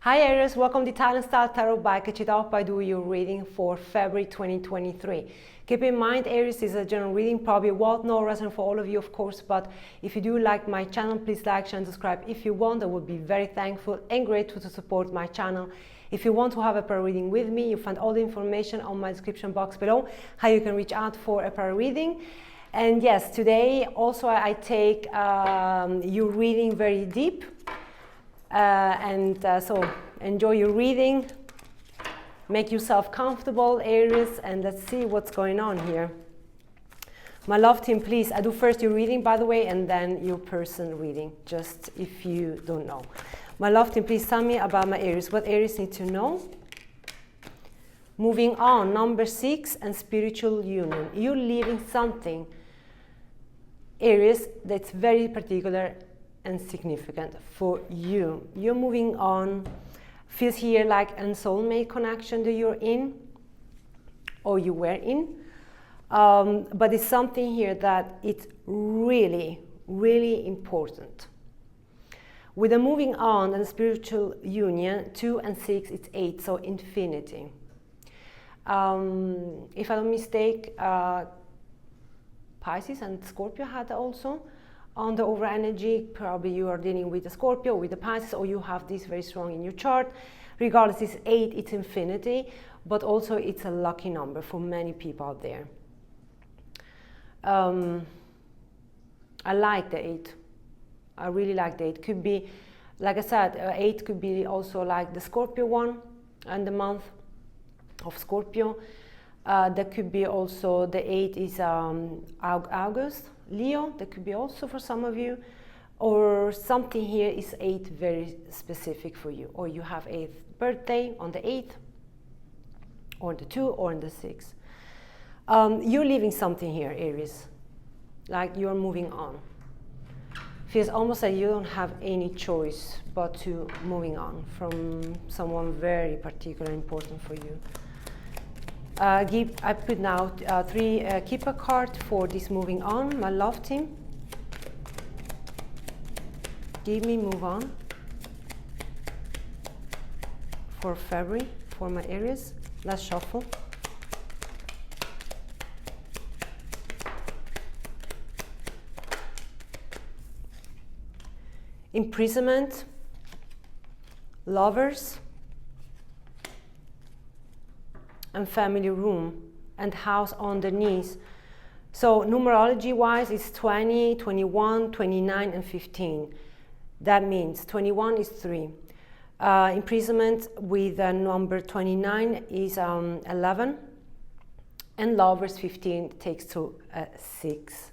Hi Aries, welcome to Italian Style Tarot by Catchit-up. I do your reading for February 2023. Keep in mind, Aries is a general reading, probably won't know resonate for all of you, of course, but if you do like my channel, please like, share and subscribe. If you want, I would be very thankful and grateful to support my channel. If you want to have a prayer reading with me, you find all the information on my description box below, how you can reach out for a prayer reading. And yes, today also I take your reading very deep. So enjoy your reading, make yourself comfortable, Aries, and let's see what's going on here. My love team, please, I do first your reading, by the way, and then your person reading, just if you don't know. My love team, please tell me about my Aries. What Aries need to know? Moving on, number 6 and spiritual union. You're leaving something, Aries, that's very particular and significant for you. You're moving on. Feels here like a soulmate connection that you're in or you were in, but it's something here that it's really, really important. With the moving on and the spiritual union, 2 and 6, it's 8, so infinity. If I don't mistake, Pisces and Scorpio had that also. On the over energy, probably you are dealing with the Scorpio, with the Pisces, or you have this very strong in your chart. Regardless, it's 8, it's infinity, but also it's a lucky number for many people out there. I like the 8. I really like the 8. Could be, like I said, 8 could be also like the Scorpio one and the month of Scorpio. That could be also, the 8 is August, Leo, that could be also for some of you, or something here is 8 very specific for you, or you have 8th birthday on the 8th, or the 2, or on the 6th. You're leaving something here, Aries, like you're moving on. Feels almost like you don't have any choice but to moving on from someone very particular, important for you. I put now 3 keep a card for this moving on, my love team. Give me move on for February for my Aries. Let's shuffle. Imprisonment, lovers, and family room, and house on the knees. So numerology wise, it's 20, 21, 29, and 15. That means 21 is 3. Imprisonment with number 29 is 11, and lovers 15 takes to 6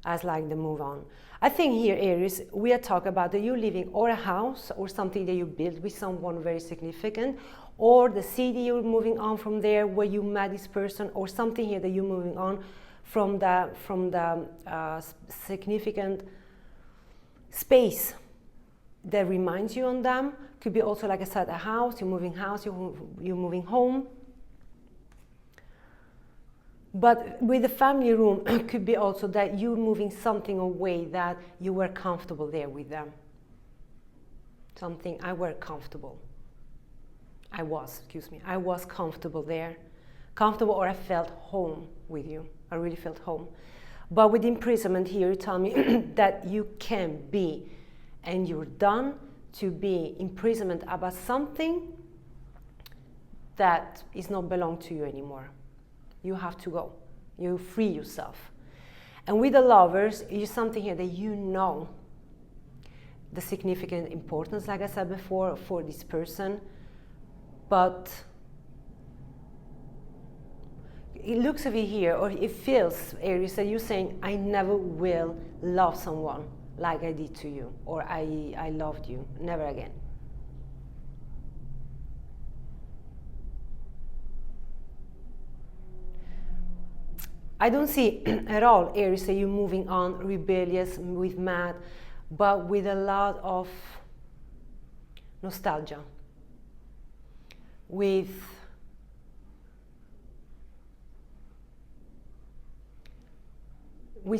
as like the move on. I think here, Aries, we are talking about that you're living or a house or something that you built with someone very significant, or the city you're moving on from there where you met this person, or something here that you're moving on from the significant space that reminds you on them. Could be also, like I said, a house, you're moving home. But with the family room, it could be also that you're moving something away that you were comfortable there with them. Something, I was comfortable there. Comfortable, or I felt home with you. I really felt home. But with imprisonment here, you tell me that you can be, and you're done to be imprisonment about something that is not belong to you anymore. You have to go. You free yourself. And with the lovers, it's something here that you know the significant importance, like I said before, for this person. But it looks of it here, or it feels, Aries, that you're saying, I never will love someone like I did to you, or I loved you, never again. I don't see at all, Aries, that you're moving on rebellious, with mad, but with a lot of nostalgia, with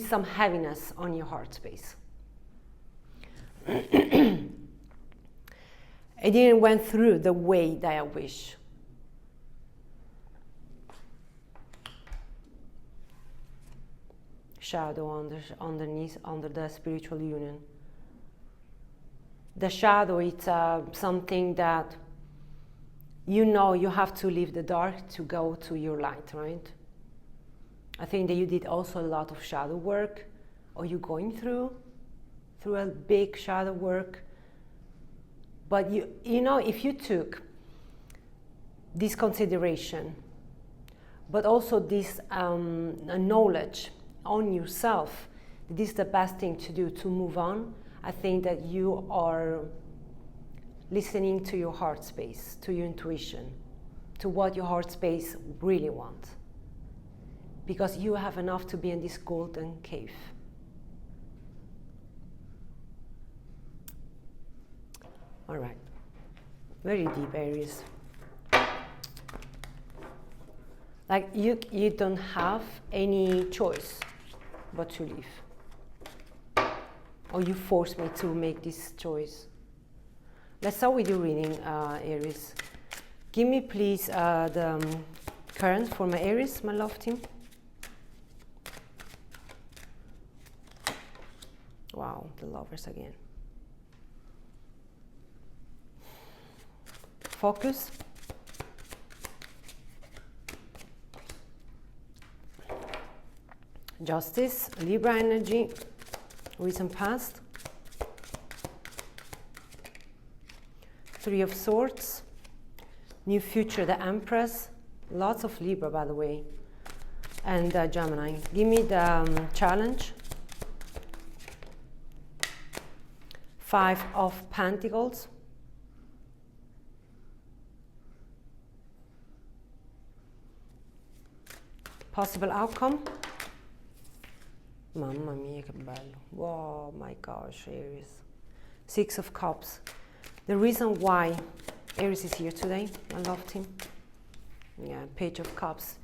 some heaviness on your heart space. I didn't went through the way that I wish. Shadow underneath, under the spiritual union. The shadow, it's something that you know you have to leave the dark to go to your light, right? I think that you did also a lot of shadow work, or you're going through a big shadow work. But you know, if you took this consideration, but also this knowledge on yourself, this is the best thing to do to move on. I think that you are listening to your heart space, to your intuition, to what your heart space really wants. Because you have enough to be in this golden cave. All right, very deep, Aries. Like you don't have any choice but to leave. Or you force me to make this choice. Let's start with your reading, Aries. Give me please the current for my Aries, my love team. Wow, the Lovers again. Focus. Justice, Libra energy, recent past. Three of Swords, new future, the Empress, lots of Libra by the way, and Gemini. Give me the challenge. Five of Pentacles. Possible outcome. Mamma mia, che bello. Whoa, my gosh, Aries. Six of Cups. The reason why Aries is here today, I loved him. Yeah, Page of Cups.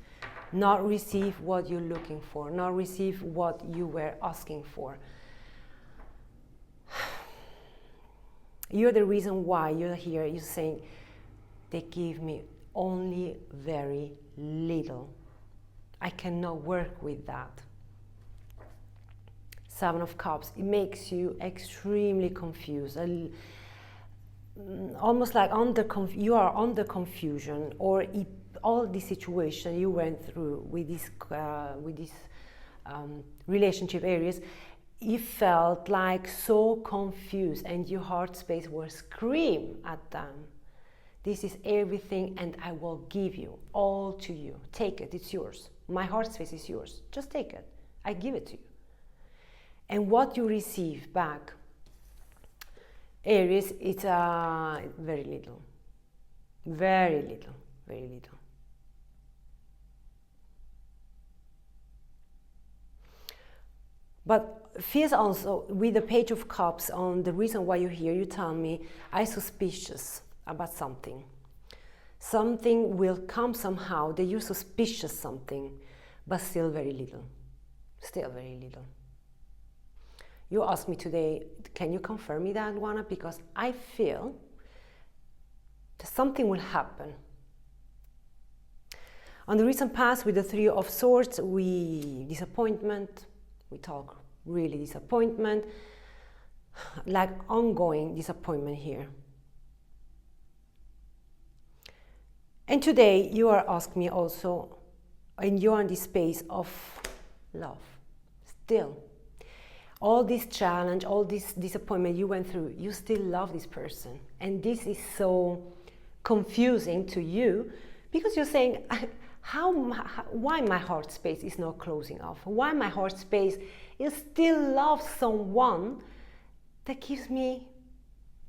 Not receive what you're looking for, not receive what you were asking for. You're the reason why you're here. You're saying, they give me only very little. I cannot work with that. Seven of Cups. It makes you extremely confused. Almost like you are under confusion, or all the situation you went through with this relationship, Aries, you felt like so confused, and your heart space was scream at them. This is everything, and I will give you all to you. Take it, it's yours. My heart space is yours. Just take it. I give it to you. And what you receive back, Aries, it's very little. Very little. Very little. But fears also, with the Page of Cups, on the reason why you're here, you tell me, I'm suspicious about something. Something will come somehow that you're suspicious something, but still very little. Still very little. You asked me today, can you confirm me that, Luana? Because I feel that something will happen. On the recent past, with the Three of Swords, disappointment, we talk really disappointment, like ongoing disappointment here. And today you are asking me also, and you are in this space of love, still. All this challenge, all this disappointment you went through, you still love this person. And this is so confusing to you, because you're saying, why my heart space is not closing off? Why my heart space is still love someone that gives me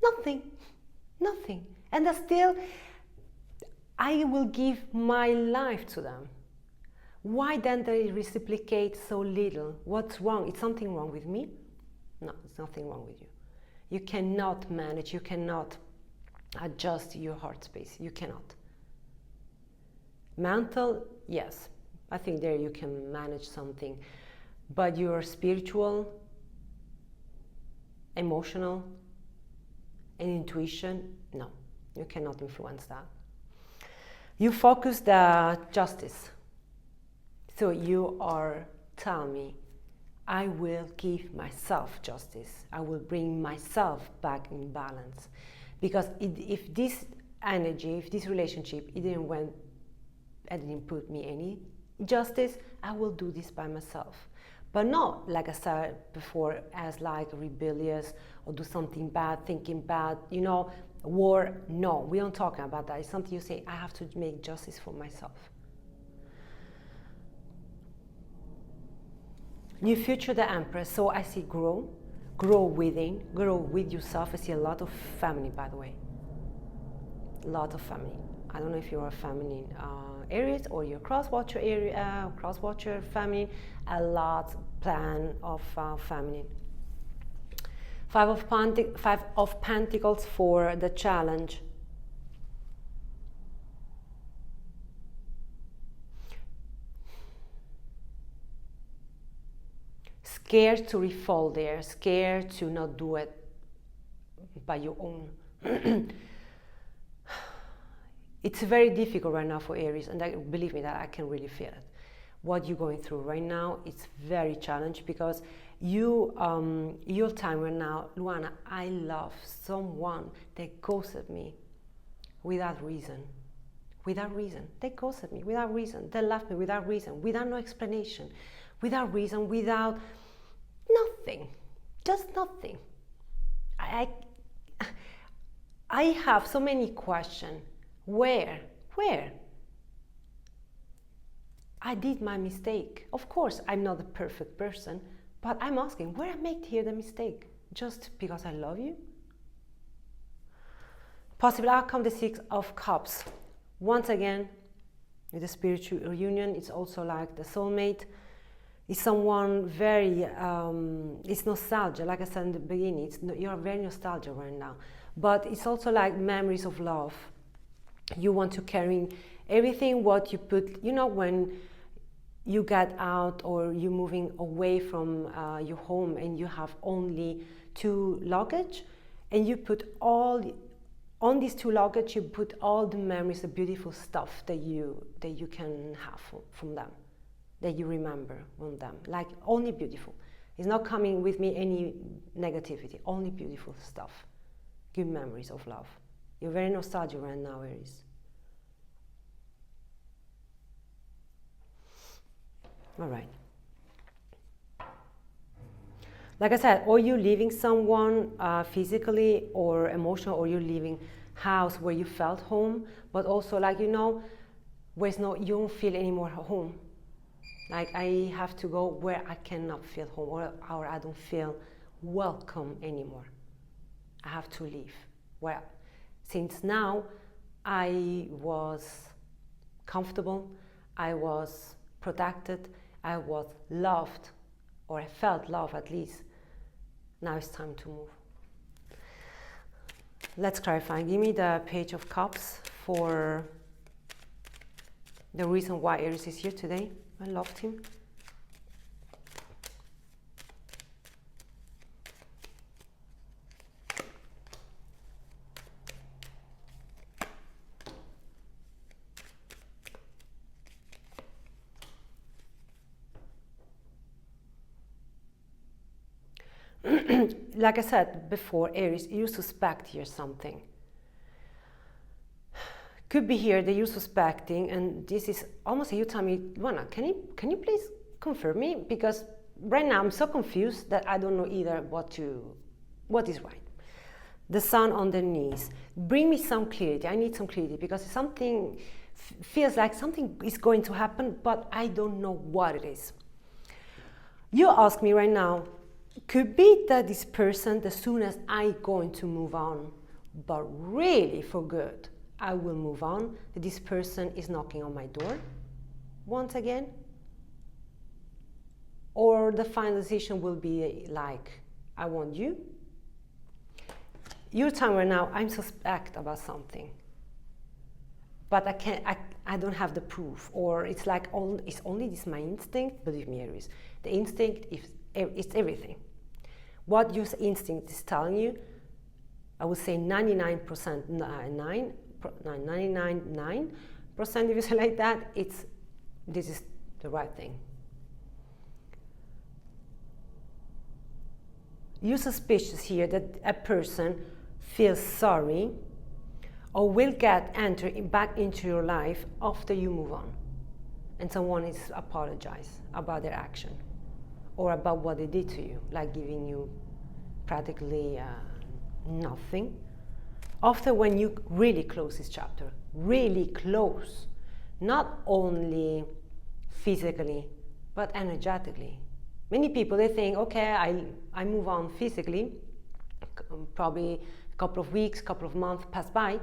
nothing, nothing. And that still, I will give my life to them. Why then they reciprocate so little? What's wrong? Is something wrong with me? No, it's nothing wrong with you. You cannot manage, you cannot adjust your heart space. You cannot. Mental, yes. I think there you can manage something. But your spiritual, emotional, and intuition, no. You cannot influence that. You focus the justice. So you are telling me, I will give myself justice. I will bring myself back in balance. Because if this energy, if this relationship, it didn't put me any justice, I will do this by myself. But not, like I said before, as like rebellious or do something bad, thinking bad, you know, war. No, we don't talk about that. It's something you say, I have to make justice for myself. New future, the Empress. So I see grow within, grow with yourself. I see a lot of feminine, by the way. A lot of feminine. I don't know if you're a feminine Aries or you're cross-watcher area, cross-watcher feminine. A lot plan of feminine. Five of Pentacles for the challenge. Scared to fall there, scared to not do it by your own. It's very difficult right now for Aries, and believe me that I can really feel it. What you're going through right now, it's very challenging because your time right now, Luana, I love someone that ghosted me without reason. Without reason. They ghosted me without reason. They left me without reason, without no explanation, without reason, without nothing, just nothing. I have so many questions. Where? I did my mistake. Of course, I'm not a perfect person, but I'm asking, where I made here the mistake? Just because I love you? Possible outcome, the Six of Cups. Once again, with the spiritual reunion, it's also like the soulmate. It's someone very, it's nostalgia, like I said in the beginning, you're very nostalgic right now. But it's also like memories of love. You want to carry everything what you put, you know, when you get out or you're moving away from your home and you have only 2 luggage, and you put on these 2 luggage, you put all the memories, the beautiful stuff that you can have from them, that you remember on them, like only beautiful. It's not coming with me any negativity, only beautiful stuff, good memories of love. You're very nostalgic right now, Aries. All right. Like I said, or you're leaving someone physically or emotional, or you're leaving house where you felt home, but also like, you know, where you don't feel any more home. Like I have to go where I cannot feel home, or I don't feel welcome anymore. I have to leave. Well, since now I was comfortable, I was protected, I was loved, or I felt love at least. Now it's time to move. Let's clarify. Give me the Page of Cups for the reason why Aries is here today. I loved him. Like I said before, Aries, you suspect here something. Could be here that you're suspecting, and this is almost you tell me, Luana, can you please confirm me? Because right now I'm so confused that I don't know either what is right. The Sun on the knees. Bring me some clarity. I need some clarity because something feels like something is going to happen, but I don't know what it is. You ask me right now, could be that this person, as soon as I'm going to move on, but really for good, I will move on, that this person is knocking on my door once again? Or the final decision will be like, I want you? Your time right now, I'm suspect about something, but I don't have the proof, or it's like, it's only this my instinct. Believe me, Aries, the instinct it's everything. What your instinct is telling you, I would say 99%, 99.9%, if you say like that, this is the right thing. You're suspicious here that a person feels sorry or will enter back into your life after you move on, and someone is apologize about their action or about what they did to you, like giving you practically nothing. After, when you really close this chapter, really close, not only physically but energetically. Many people, they think, okay, I move on physically, probably a couple of weeks, couple of months pass by,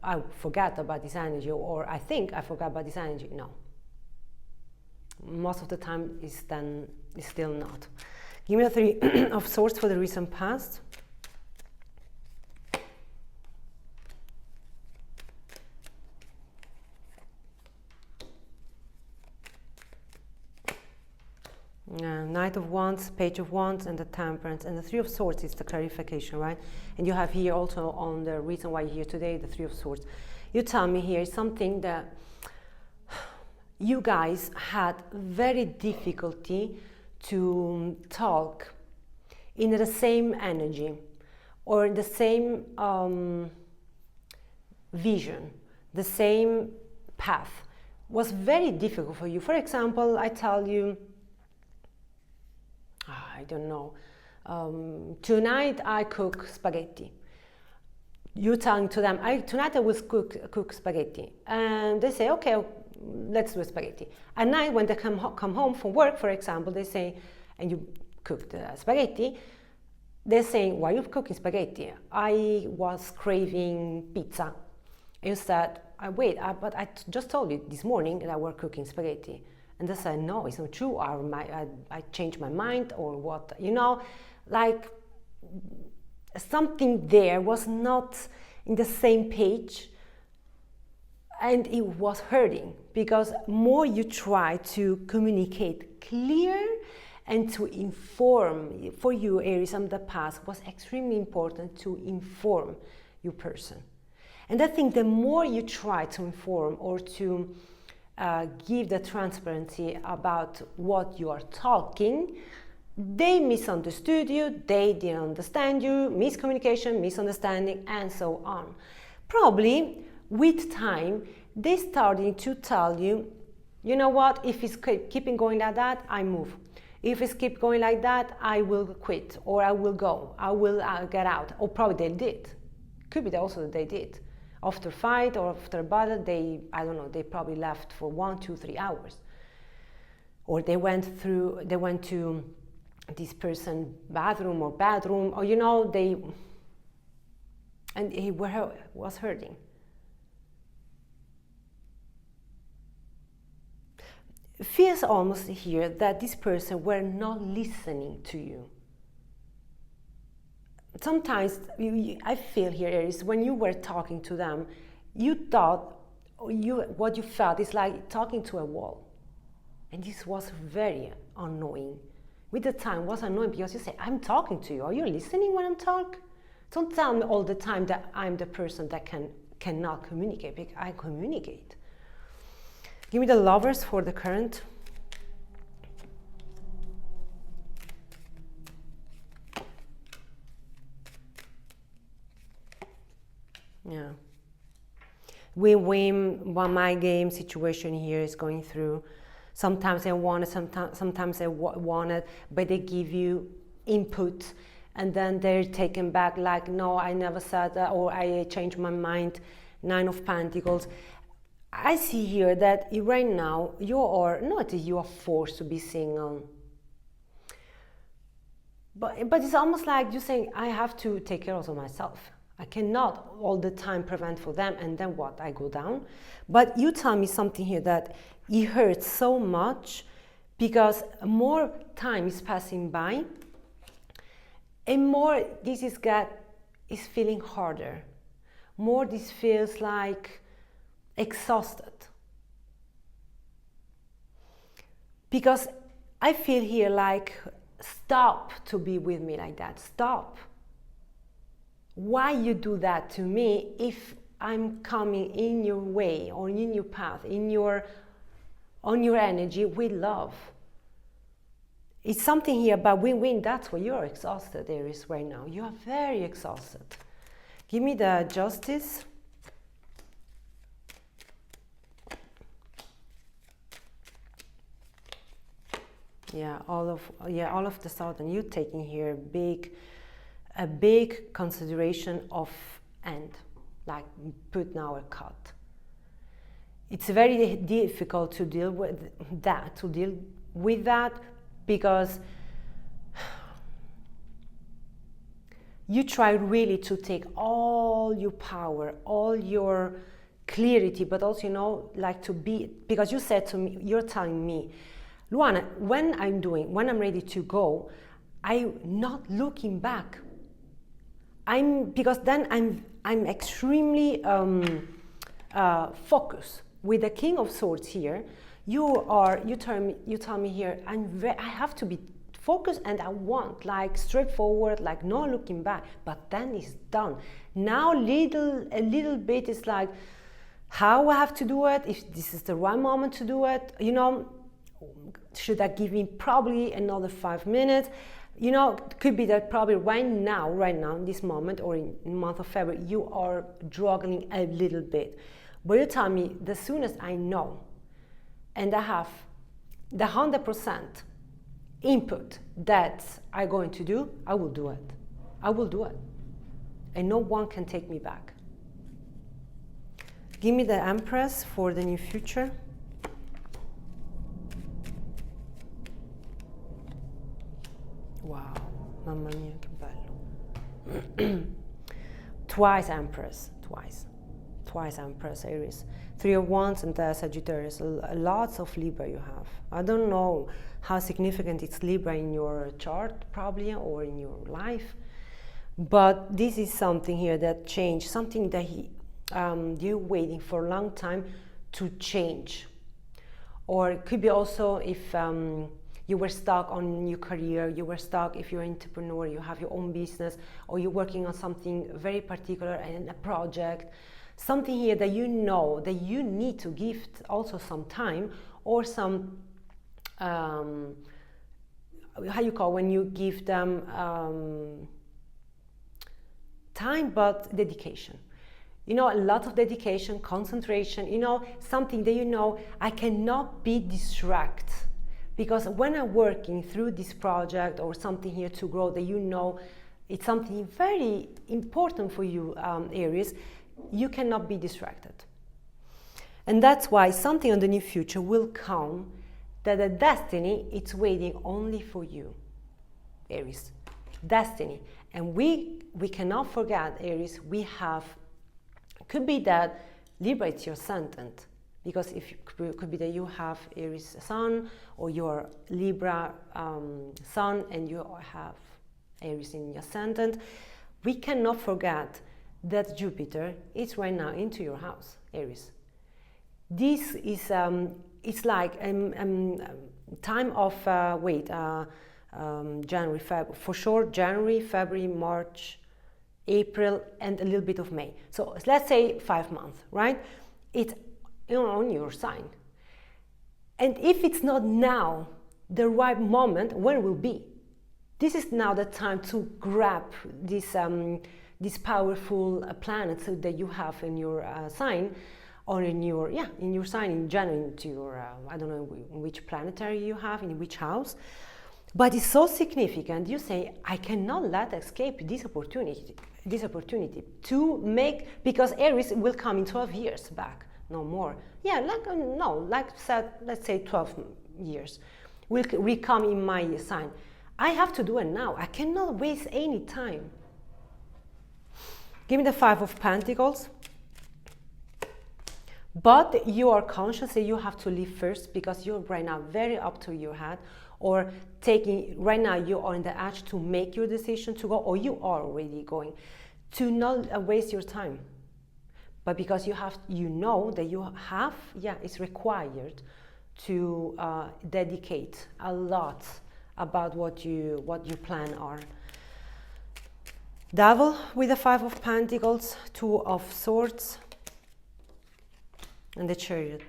I forgot about this energy, or I think I forgot about this energy. No. Most of the time it's still not. Give me a 3 of Swords for the recent past. Knight of Wands, Page of Wands, and the Temperance, and the 3 of Swords is the clarification, right? And you have here also on the reason why you're here today, the 3 of Swords. You tell me here something that you guys had very difficulty to talk in the same energy or in the same vision, the same path. Was very difficult for you. For example, I tell you, I don't know, tonight I cook spaghetti. You're telling to them, tonight I will cook spaghetti. And they say, okay, let's do spaghetti. At night, when they come home from work, for example, they say, and you cook the spaghetti, they're saying, why are you cooking spaghetti? I was craving pizza. And you said, but I just told you this morning that I was cooking spaghetti. And they said, no, it's not true, I changed my mind, or what, you know, like something there was not in the same page, and it was hurting, because more you try to communicate clear and to inform. For you, Aries, in the past was extremely important to inform your person. And I think the more you try to inform or to give the transparency about what you are talking, they misunderstood you, they didn't understand you, miscommunication, misunderstanding, and so on. Probably with time, they started to tell you, you know what, if it's keeping going like that, I move. If it's keep going like that, I will quit, or I will go, I will get out. Or probably they did. Could be also that they did. After fight or after battle, I don't know, they probably left for 1, 2, 3 hours. Or they went to this person's bathroom, or you know, and he was hurting. It feels almost here that this person were not listening to you. Sometimes I feel here, Aries, when you were talking to them, you thought, what you felt is like talking to a wall. And this was very annoying. With the time, it was annoying because you say, I'm talking to you. Are you listening when I'm talking? Don't tell me all the time that I'm the person that cannot communicate, because I communicate. Give me the Lovers for the current. Yeah. Win-win, one my game situation here is going through. Sometimes they want it, sometimes they want it, but they give you input, and then they're taken back like, no, I never said that, or I changed my mind. 9 of Pentacles. I see here that right now you are forced to be single. But it's almost like you're saying, I have to take care of myself. I cannot all the time prevent for them, and then what? I go down. But you tell me something here that it hurts so much because more time is passing by, and more this is feeling harder. More this feels like exhausted. Because I feel here like, stop to be with me like that. Stop. why you do that to me if I'm coming in your way or in your path, on your energy with love. It's something here about win-win. That's why you're exhausted, Aries, right now. You are very exhausted. Give me the Justice. Yeah, all of the sudden you're taking here a big consideration of end, like put now a cut. It's very difficult to deal with that, because you try really to take all your power, all your clarity, but also, you know, like to be, because you said to me, you're telling me, Luana, when I'm ready to go, I'm not looking back. Because then I'm extremely focused. With the King of Swords here, you tell me here, I have to be focused, and I want like straightforward, like no looking back. But then it's done. Now a little bit is like how I have to do it, if this is the right moment to do it, you know. Should I give him probably another 5 minutes? You know, it could be that probably right now, in this moment, or in the month of February, you are struggling a little bit. But you tell me, the soonest I know, and I have the 100% input that I'm going to do, I will do it. I will do it. And no one can take me back. Give me the Empress for the new future. Wow, mamma mia, che bello. Twice Empress, twice Empress, Aries. 3 of Wands and Sagittarius, lots of Libra you have. I don't know how significant it's Libra in your chart, probably, or in your life. But this is something here that changed, something that you're waiting for a long time to change. Or it could be also if you were stuck on your career, you were stuck if you're an entrepreneur, you have your own business, or you're working on something very particular and a project, something here that you know that you need to give also some time, or some, how you call when you give them time, but dedication. You know, a lot of dedication, concentration, you know, something that you know, I cannot be distracted. Because when I'm working through this project or something here to grow, that you know it's something very important for you, Aries, you cannot be distracted. And that's why something in the near future will come, that the destiny is waiting only for you, Aries. Destiny. And we cannot forget, Aries, we have, could be that Libra is your ascendant. Because if could be that you have Aries Sun, or your Libra Sun, and you have Aries in your ascendant, we cannot forget that Jupiter is right now into your house, Aries. This is it's like time of January, February, for sure. January, February, March, April, and a little bit of May. So let's say 5 months, right? It's on your sign. And if it's not now the right moment, when will be? This is now the time to grab this powerful planet that you have in your sign, or in your sign in January, into your I don't know which planetary you have, in which house. But it's so significant. You say, I cannot let escape this opportunity to make, because Aries will come in 12 years back. No more. Yeah, let's say 12 years will come in my sign. I have to do it now. I cannot waste any time. Give me the 5 of Pentacles. But you are conscious that you have to live first, because you're right now very up to your head, or right now you are in the edge to make your decision to go, or you are already going, to not waste your time. But because you know that it's required to dedicate a lot about what your plan are. Devil with the 5 of Pentacles, 2 of Swords, and the Chariot.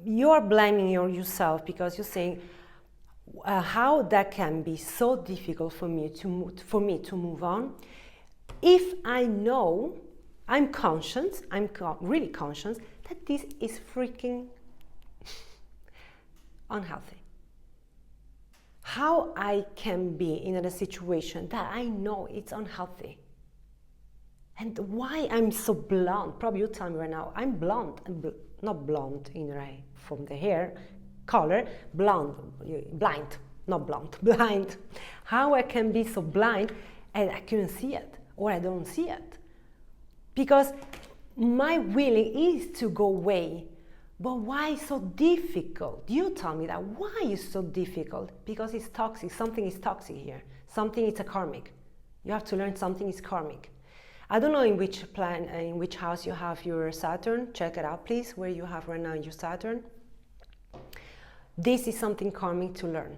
You are blaming yourself because you're saying how that can be so difficult for me to move on. If I know, I'm conscious, really conscious that this is freaking unhealthy. How I can be in a situation that I know it's unhealthy. And why I'm so blunt. Probably you tell me right now, I'm blunt, not blonde in right from the hair color, blind, not blonde, blind. How I can be so blind and I couldn't see it, or I don't see it. Because my willing is to go away. But why so difficult? You tell me that. Why is so difficult? Because it's toxic. Something is toxic here. Something is a karmic. You have to learn something is karmic. I don't know in which in which house you have your Saturn. Check it out, please, where you have right now your Saturn. This is something karmic to learn.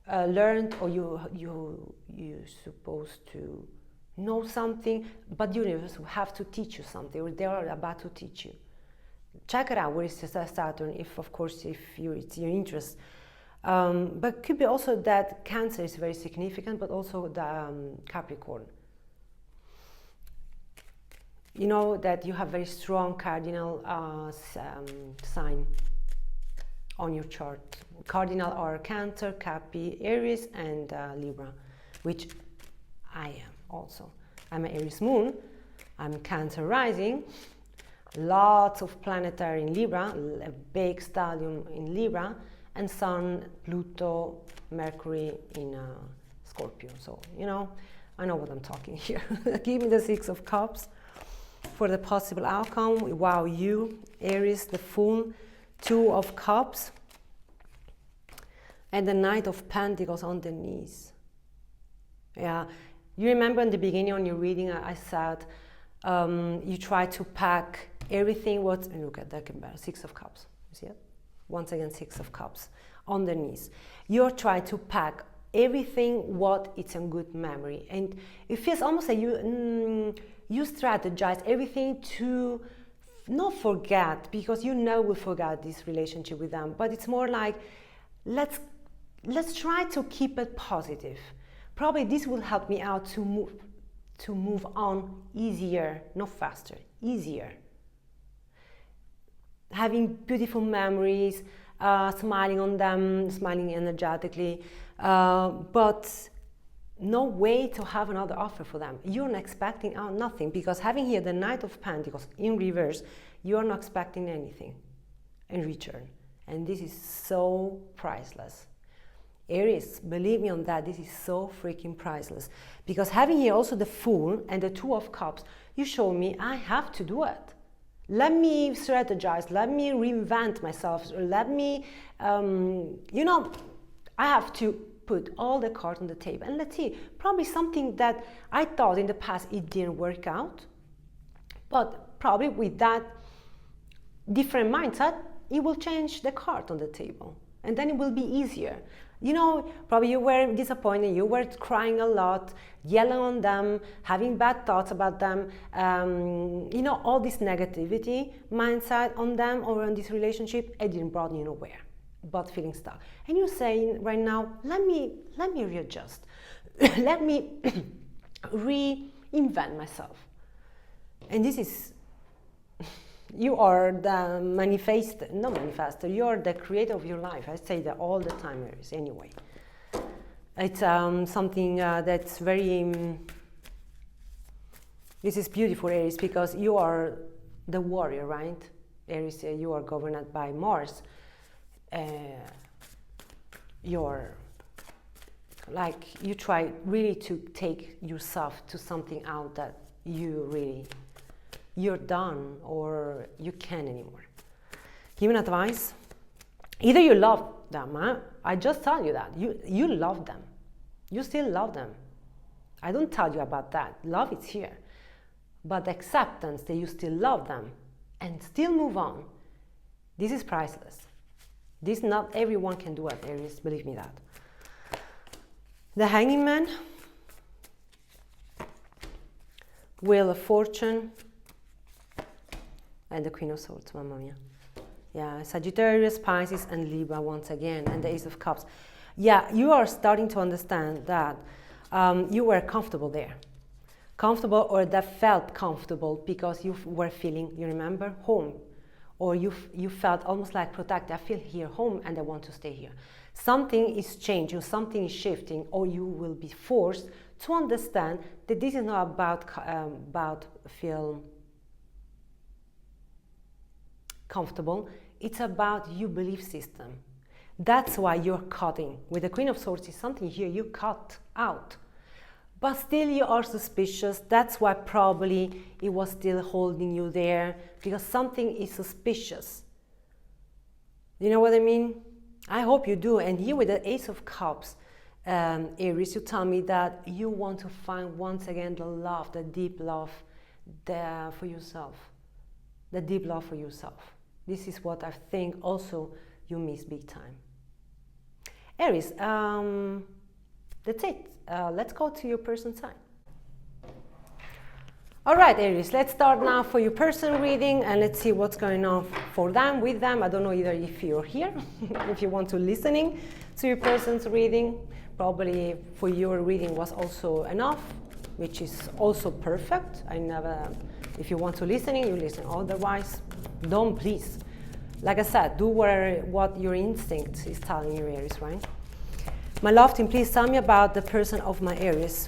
Learned, or you're supposed to know something, but the universe will have to teach you something, or they are about to teach you. Check it out where is Saturn, if of course it's your interest. But could be also that Cancer is very significant, but also the Capricorn. You know that you have very strong cardinal sign on your chart. Cardinal are Cancer, Capi, Aries, and Libra, which I am also. I'm an Aries moon, I'm Cancer rising, lots of planetary in Libra, a big stellium in Libra, and Sun, Pluto, Mercury in Scorpio. So, you know, I know what I'm talking here. Give me the 6 of Cups for the possible outcome. Wow, you, Aries, the Fool, 2 of Cups, and the Knight of Pentacles on the knees. Yeah, you remember in the beginning on your reading, I said you try to pack everything. Look at that, 6 of Cups. You see it? Once again, 6 of Cups on the knees. You're trying to pack everything what it's a good memory, and it feels almost like you strategize everything to not forget, because you know we'll forget this relationship with them, but it's more like let's try to keep it positive. Probably this will help me out to move on easier, not faster, easier. Having beautiful memories, smiling on them, smiling energetically, but no way to have another offer for them. You're not expecting nothing, because having here the Knight of Pentacles in reverse, you're not expecting anything in return. And this is so priceless. Aries, believe me on that, this is so freaking priceless. Because having here also the Fool and the 2 of Cups, you show me I have to do it. Let me strategize, let me reinvent myself, let me, you know, I have to put all the cards on the table. And let's see, probably something that I thought in the past it didn't work out, but probably with that different mindset, it will change the card on the table. And then it will be easier. You know, probably you were disappointed, you were crying a lot, yelling on them, having bad thoughts about them, you know, all this negativity mindset on them or on this relationship, it didn't brought you nowhere, but feeling stuck. And you're saying right now, let me readjust, let me reinvent myself. And this is, you are the manifestor, you're the creator of your life. I say that all the time, Aries, anyway. It's something that's very, this is beautiful, Aries, because you are the warrior, right? Aries, you are governed by Mars. You're like, you try really to take yourself to something out that you're done or you can't anymore. Give an advice. Either you love them, huh? I just tell you that. You love them. You still love them. I don't tell you about that. Love is here. But the acceptance that you still love them and still move on, this is priceless. This not everyone can do it, Aries, believe me that. The Hanging Man, Wheel of Fortune, and the Queen of Swords, mamma mia. Yeah, Sagittarius, Pisces, and Libra once again, and the Ace of Cups. Yeah, you are starting to understand that you were comfortable there. Comfortable, or that felt comfortable because you were feeling, you remember, home. Or you felt almost like protected. I feel here home and I want to stay here. Something is changing, something is shifting, or you will be forced to understand that this is not about feel comfortable. It's about your belief system. That's why you're cutting. With the Queen of Swords is something here you cut out. But still you are suspicious. That's why probably it was still holding you there, because something is suspicious. You know what I mean? I hope you do. And here with the Ace of Cups, Aries, you tell me that you want to find once again the love, the deep love for yourself. The deep love for yourself. This is what I think also you miss big time. Aries, that's it. Let's go to your person sign. All right, Aries, let's start now for your person reading, and let's see what's going on for them, with them. I don't know either if you're here, if you want to listening to your person's reading. Probably for your reading was also enough, which is also perfect. If you want to listening, you listen. Otherwise, don't, please. Like I said, do what your instinct is telling you, Aries, right? My love team, please tell me about the person of my Aries.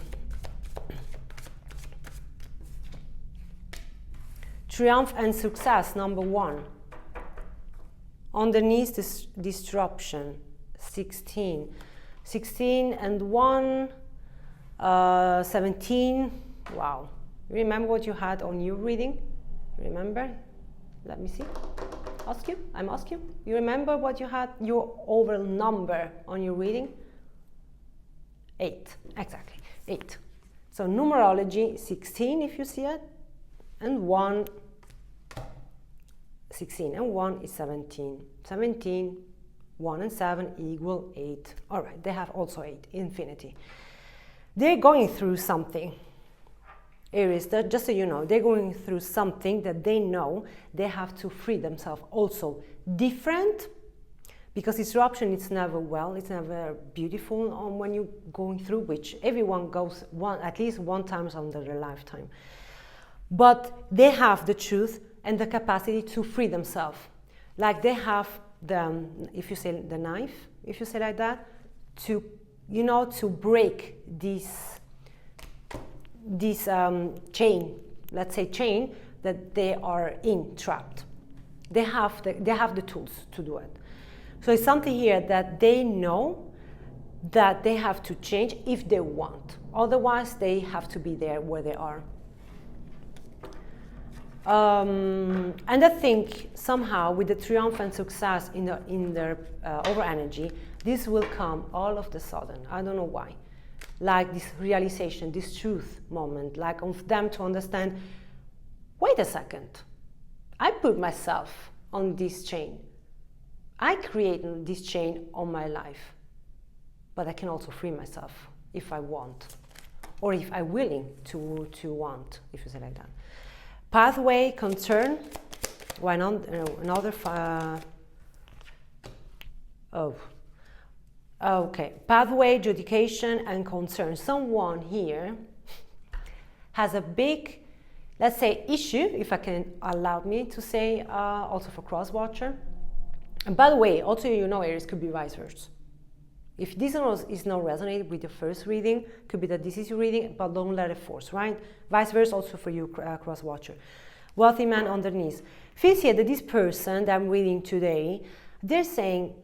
Triumph and success, number 1. Underneath this disruption, 16. 16 and 1, 17. Wow. Remember what you had on your reading? Remember? Let me see. I'm asking you. You remember what you had, your overall number on your reading? 8. Exactly. 8. So numerology, 16 if you see it, and 1, 16 and 1 is 17. 17, 1 and 7 equal 8. All right, they have also 8, infinity. They're going through something. Aries, just so you know, they're going through something that they know they have to free themselves. Also different, because disruption is never it's never beautiful when you're going through, which everyone goes at least one time under their lifetime. But they have the truth and the capacity to free themselves. Like they have the, if you say the knife, if you say like that, to, you know, to break this chain, let's say chain, that they are trapped. They have the tools to do it. So it's something here that they know that they have to change if they want. Otherwise, they have to be there where they are. And I think somehow with the triumphant success in their over energy, this will come all of the sudden. I don't know why. Like this realization, this truth moment, like of them to understand, wait a second, I put myself on this chain. I created this chain on my life, but I can also free myself if I want, or if I'm willing to want, if you say like that. Pathway, concern, why not? Another, okay, pathway, adjudication, and concern. Someone here has a big, let's say, issue, if I can allow me to say, also for cross-watcher. And by the way, also, you know, Aries could be vice versa. If this is not resonating with your first reading, could be that this is your reading, but don't let it force, right? Vice versa also for you, cross-watcher. Wealthy man underneath. Feels here that this person that I'm reading today, they're saying,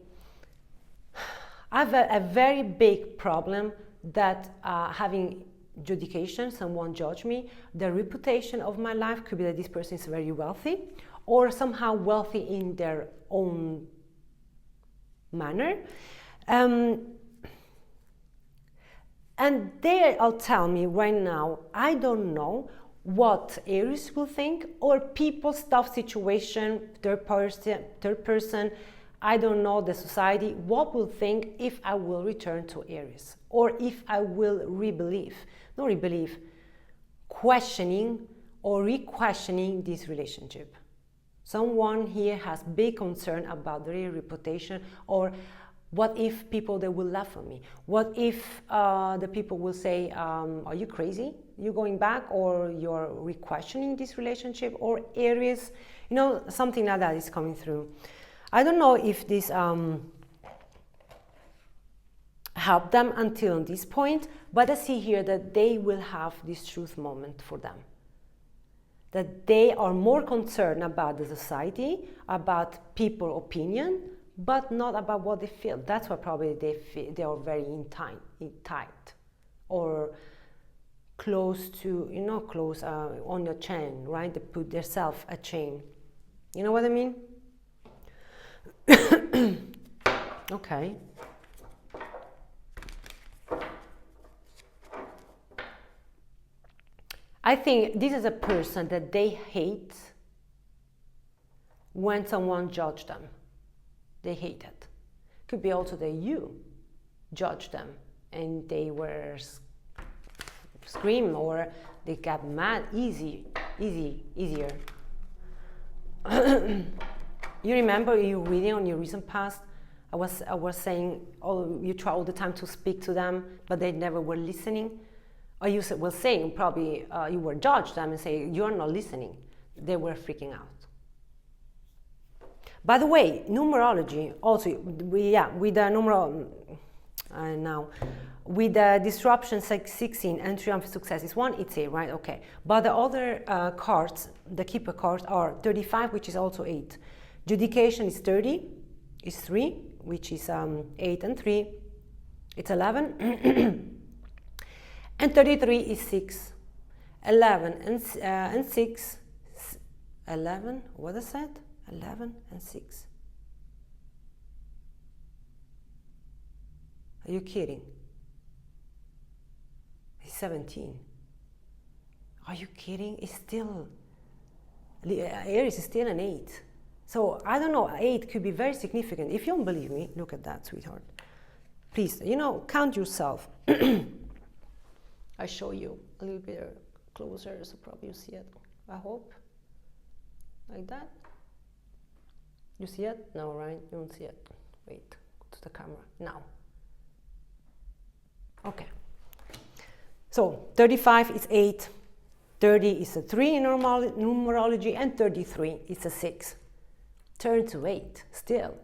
I have a very big problem that having adjudication, someone judge me, the reputation of my life could be that this person is very wealthy, or somehow wealthy in their own manner. And they'll tell me right now, I don't know what Aries will think, or people, stuff, situation, third person, I don't know the society, what will think if I will return to Aries, or if I will rebelieve, not rebelieve, questioning or re-questioning this relationship. Someone here has big concern about their reputation, or what if people they will laugh at me? What if the people will say, are you crazy? You're going back, or you're re-questioning this relationship, or Aries, you know, something like that is coming through. I don't know if this helped them until this point, but I see here that they will have this truth moment for them. That they are more concerned about the society, about people's opinion, but not about what they feel. That's why probably they feel they are very tight or close to, you know, close on your chain, right? They put themselves a chain. You know what I mean? Okay. I think this is a person that they hate when someone judges them. They hate it. Could be also that you judge them and they were scream, or they got mad easier. You remember you reading on your recent past, I was saying, oh, you try all the time to speak to them, but they never were listening. Or you were saying, probably you were judged them and say, you're not listening. They were freaking out. By the way, numerology also, with the with the disruption 16 and triumph success is 1, it's 8, right? Okay. But the other cards, the keeper cards, are 35, which is also 8. Judication is 30, is 3, which is 8 and 3. It's 11. And 33 is 6. 11 and 6. 11, what is that? 11 and 6. Are you kidding? It's 17. Are you kidding? It's still, Aries is still an 8. So I don't know, 8 could be very significant. If you don't believe me, look at that, sweetheart. Please, you know, count yourself. I show you a little bit closer, so probably you see it. I hope. Like that. You see it? No, right? You don't see it. Wait, go to the camera. Now. Okay. So 35 is 8, 30 is a 3 in numerology, and 33 is a 6. Turn to 8 still.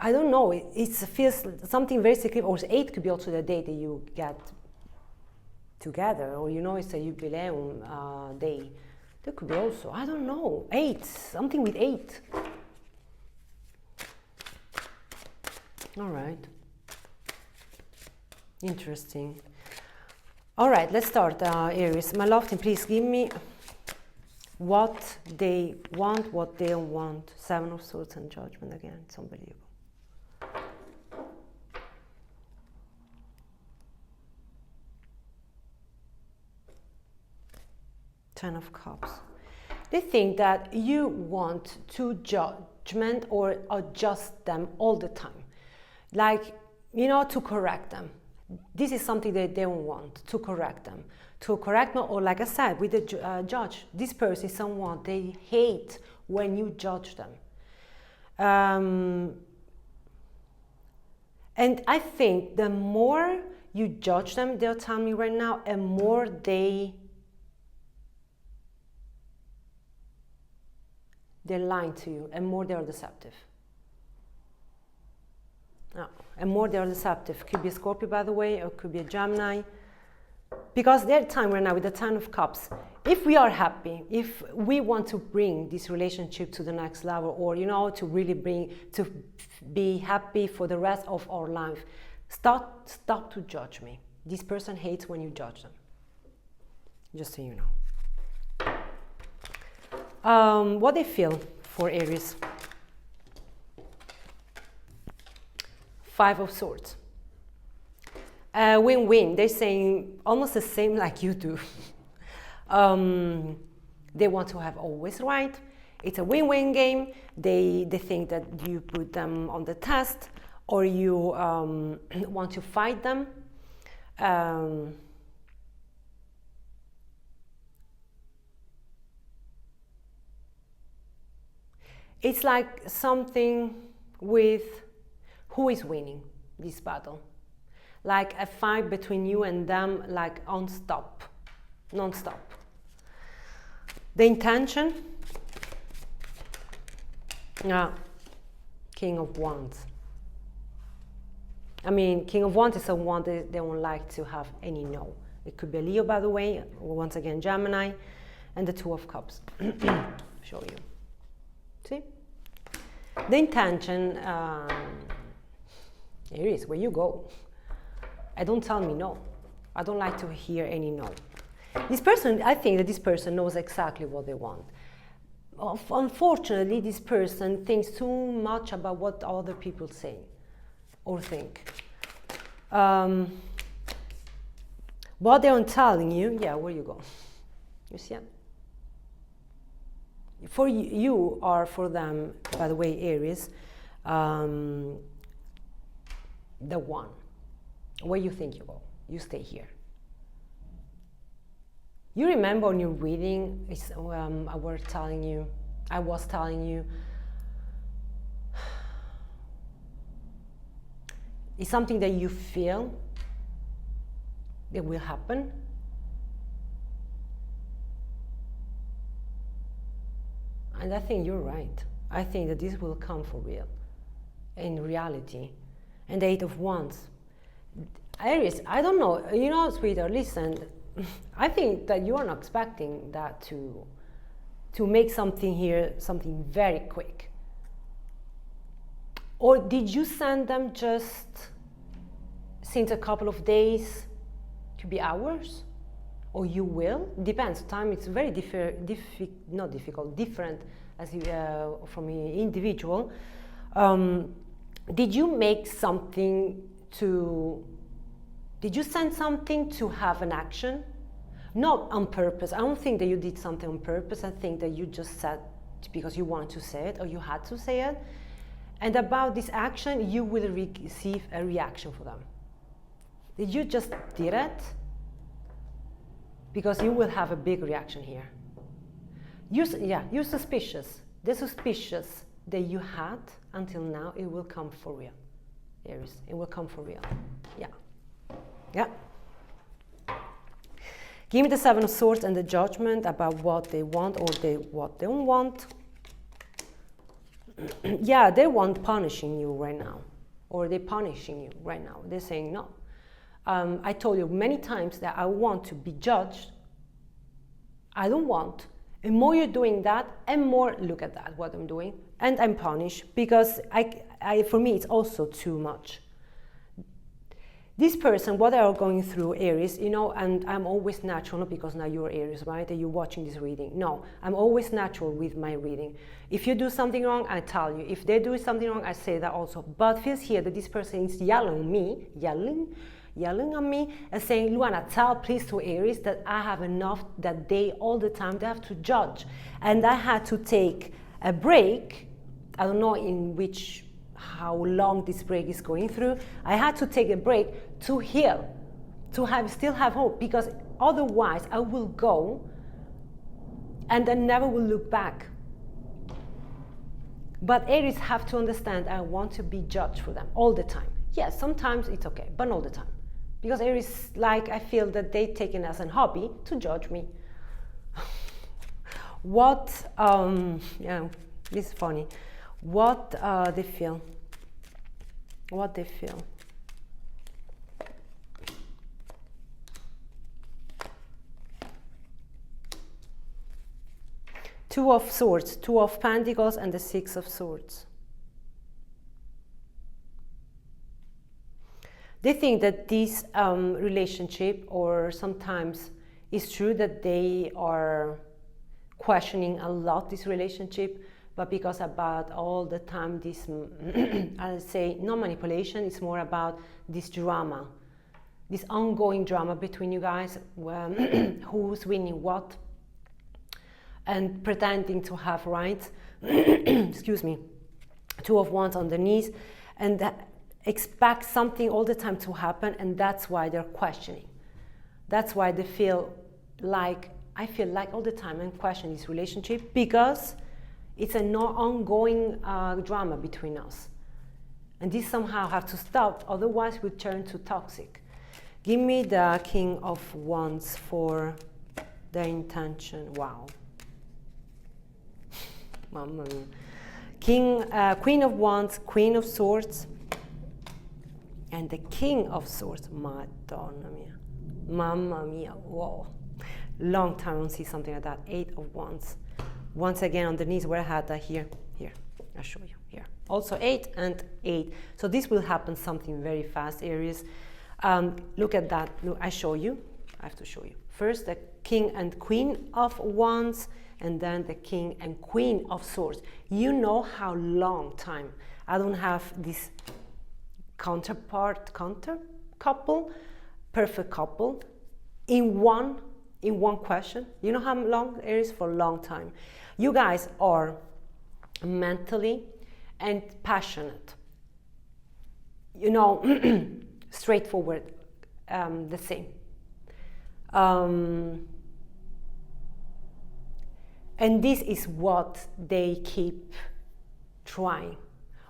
I don't know, it feels something very significant, or 8 could be also the day that you get together, or you know, it's a jubileum day. That could be also, I don't know, 8, something with 8. All right. Interesting. All right, let's start, Aries. My love team, please give me what they want, what they don't want. 7 of Swords and Judgment again. It's unbelievable. 10 of Cups. They think that you want to judgment or adjust them all the time. Like, you know, to correct them. This is something that they don't want, to correct them. To correct them, or like I said, with the judge, this person is someone they hate when you judge them. And I think the more you judge them, they'll tell me right now, and more they're lying to you, and more they're deceptive. Oh, and more they're deceptive. Could be a Scorpio, by the way, or could be a Gemini. Because their time right now with the 10 of Cups, if we are happy, if we want to bring this relationship to the next level, or, you know, to really be happy for the rest of our life, stop to judge me. This person hates when you judge them. Just so you know. What they feel for Aries. 5 of Swords. Win-win. They're saying almost the same like you do. They want to have always right. It's a win-win game. They think that you put them on the test, or you want to fight them. It's like something with who is winning this battle. Like a fight between you and them, like non-stop. The intention, King of Wands. I mean, King of Wands is someone that they don't like to have any no. It could be a Leo, by the way, once again Gemini, and the Two of Cups. Show you. See? The intention, Aries, where you go. I don't tell me no. I don't like to hear any no. This person, I think that this person knows exactly what they want. Unfortunately, this person thinks too much about what other people say or think. What they're telling you, yeah, where you go. You see it? For you or for them, by the way, Aries, the one. Where you think you go, you stay here. You remember on your reading, I was telling you, it's something that you feel that will happen. And I think you're right. I think that this will come for real, in reality. And the Eight of Wands. Aries, I don't know, you know, sweetheart, listen, I think that you are not expecting that to make something here, something very quick. Or did you send them just since a couple of days, could be hours? Or you will? Depends. Time is very different as from an individual. Did you make something to? Did you send something to have an action? Not on purpose. I don't think that you did something on purpose. I think that you just said because you wanted to say it or you had to say it. And about this action, you will receive a reaction for them. Did you just did it? Because you will have a big reaction here. You're suspicious. The suspicious that you had until now, it will come for real. Aries, it will come for real. Yeah. Give me the Seven of Swords and the Judgment about what they want or what they don't want. Yeah, they want punishing you right now. Or they're punishing you right now. They're saying no. I told you many times that I want to be judged. I don't want. And more you're doing that, and more look at that, what I'm doing. And I'm punished because for me, it's also too much. This person, what they are going through, Aries, you know, and I'm always natural, not because now you're Aries, right? And you're watching this reading. No, I'm always natural with my reading. If you do something wrong, I tell you. If they do something wrong, I say that also. But feels here that this person is yelling at me and saying, Luana, tell please to Aries that I have enough, that they all the time, they have to judge. And I had to take a break. I don't know how long this break is going through. I had to take a break to heal, to still have hope, because otherwise I will go and then never will look back. But Aries have to understand I want to be judged for them all the time. Yes, sometimes it's okay, but not all the time. Because Aries, like, I feel that they take it as a hobby to judge me. This is funny. What they feel. Two of Swords, Two of Pentacles, and the Six of Swords. They think that this relationship, or sometimes it's true that they are questioning a lot this relationship, but because about all the time this, I'll say, no manipulation, it's more about this drama, this ongoing drama between you guys, who's winning what, and pretending to have rights. Excuse me. Two of Wands on the knees, and expect something all the time to happen, and that's why they're questioning. That's why they feel like, I feel like all the time I'm questioning this relationship, because it's an ongoing drama between us. And this somehow has to stop, otherwise we turn to toxic. Give me the King of Wands for the intention. Wow. Mamma mia. Queen of Wands, Queen of Swords, and the King of Swords. Madonna mia. Mamma mia. Whoa. Long time I don't see something like that. 8 of Wands. Once again on the knees where I had that here. I'll show you here. Also 8 and 8. So this will happen something very fast, Aries. Look at that. Look, I show you. I have to show you. First the King and Queen of Wands, and then the King and Queen of Swords. You know how long time I don't have this couple, perfect couple in one question. You know how long it is? For a long time. You guys are mentally and passionate, you know, straightforward, the same. And this is what they keep trying,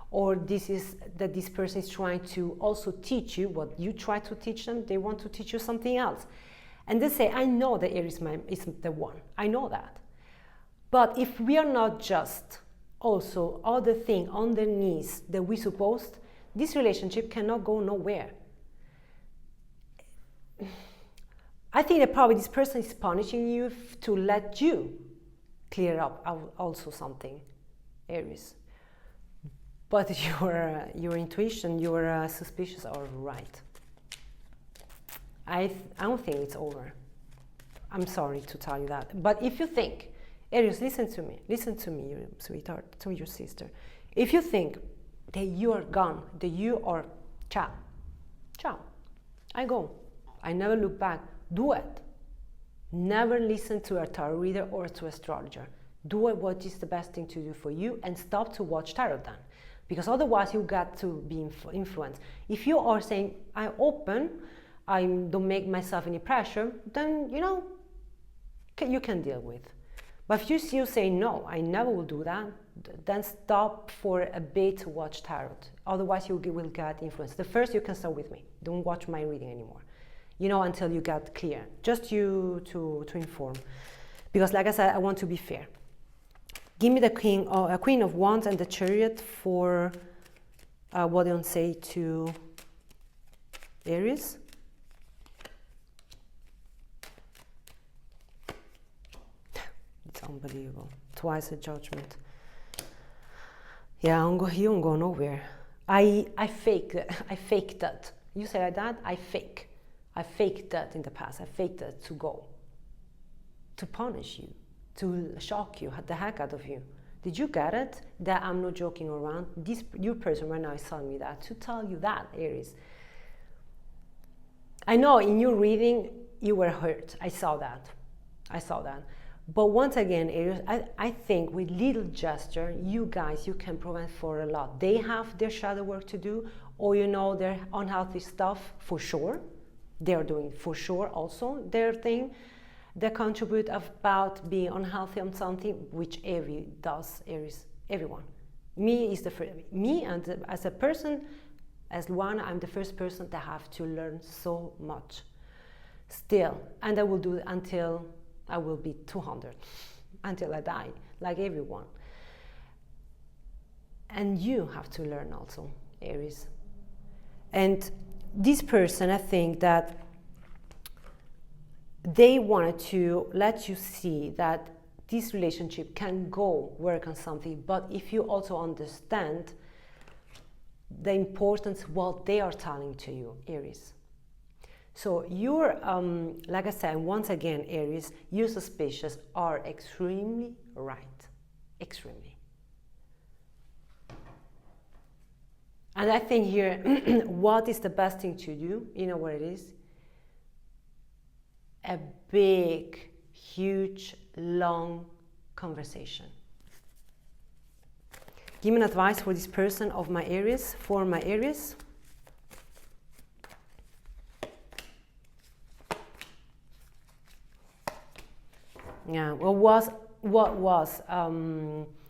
or this is that this person is trying to also teach you what you try to teach them. They want to teach you something else. And they say, I know that Aries is the one. I know that. But if we are not just also other thing underneath that we supposed, this relationship cannot go nowhere. I think that probably this person is punishing you to let you clear up also something, Aries. But your intuition, your suspicions are right. I don't think it's over. I'm sorry to tell you that. But if you think, Aries, listen to me, you sweetheart, to your sister. If you think that you are gone, that you are ciao, I go. I never look back. Do it. Never listen to a tarot reader or to an astrologer. Do it what is the best thing to do for you, and stop to watch tarot then. Because otherwise you got to be influenced. If you are saying, I'm open, I don't make myself any pressure, then, you know, you can deal with. But if you still say, no, I never will do that, then stop for a bit to watch tarot. Otherwise you will get influenced. The first, you can start with me. Don't watch my reading anymore, you know, until you get clear. Just you to inform. Because like I said, I want to be fair. Give me the Queen of Wands and the Chariot for what they don't say to Aries. It's unbelievable. Twice a judgment. Yeah, you don't go nowhere. I faked that. You say like that? I faked that in the past. I faked that to go. To punish you. To shock you, the heck out of you. Did you get it? That I'm not joking around. Your person right now is telling me that. To tell you that, Aries. I know in your reading you were hurt. I saw that. But once again, Aries, I think with little gesture, you guys, you can prevent for a lot. They have their shadow work to do, or you know their unhealthy stuff for sure. They're doing for sure also their thing. They contribute about being unhealthy on something, which Aries, everyone. Me and as a person, as Luana, I'm the first person that have to learn so much still, and I will do it until I will be 200, until I die, like everyone. And you have to learn also, Aries. And this person, I think that they wanted to let you see that this relationship can go work on something, but if you also understand the importance what they are telling to you, Aries. So you're, like I said, once again, Aries, your suspicions are extremely right, extremely. And I think here, what is the best thing to do? You know what it is? A big, huge, long conversation. Give me an advice for this person of my Aries, for my Aries. Yeah, what was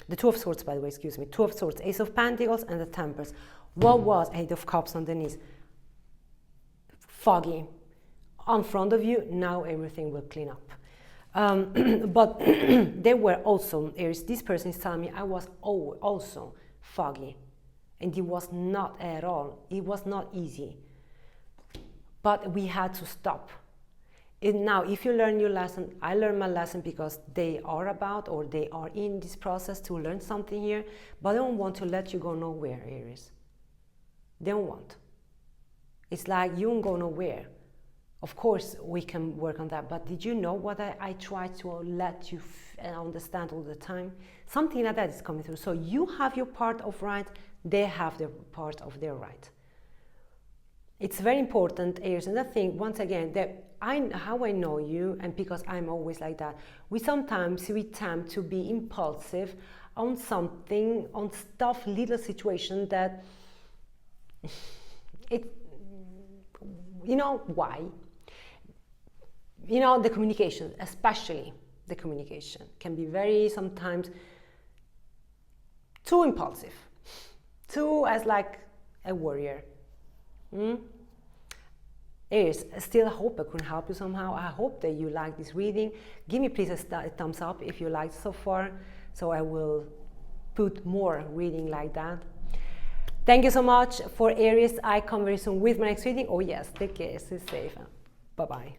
the Two of Swords, by the way, excuse me, Two of Swords, Ace of Pentacles, and the Temperance. What was Eight of Cups underneath? Foggy. On front of you, now everything will clean up. But they were also, Aries, this person is telling me I was also foggy. And it was not at all, it was not easy. But we had to stop. And now, if you learn your lesson, I learned my lesson because they are about, or they are in this process to learn something here, but they don't want to let you go nowhere, Aries. They don't want. It's like you don't go nowhere. Of course, we can work on that, but did you know what I try to let you understand all the time? Something like that is coming through. So you have your part of right, they have their part of their right. It's very important, Aries, and I think, once again, that how I know you, and because I'm always like that, we tend to be impulsive on something, on stuff, little situation that, you know why? You know, the communication, especially the communication, can be very, sometimes, too impulsive, too as like a warrior. Aries, still I hope I could help you somehow. I hope that you like this reading. Give me please a thumbs up if you liked so far, so I will put more reading like that. Thank you so much for Aries. I come very soon with my next reading. Oh yes, take care, stay safe. Bye-bye.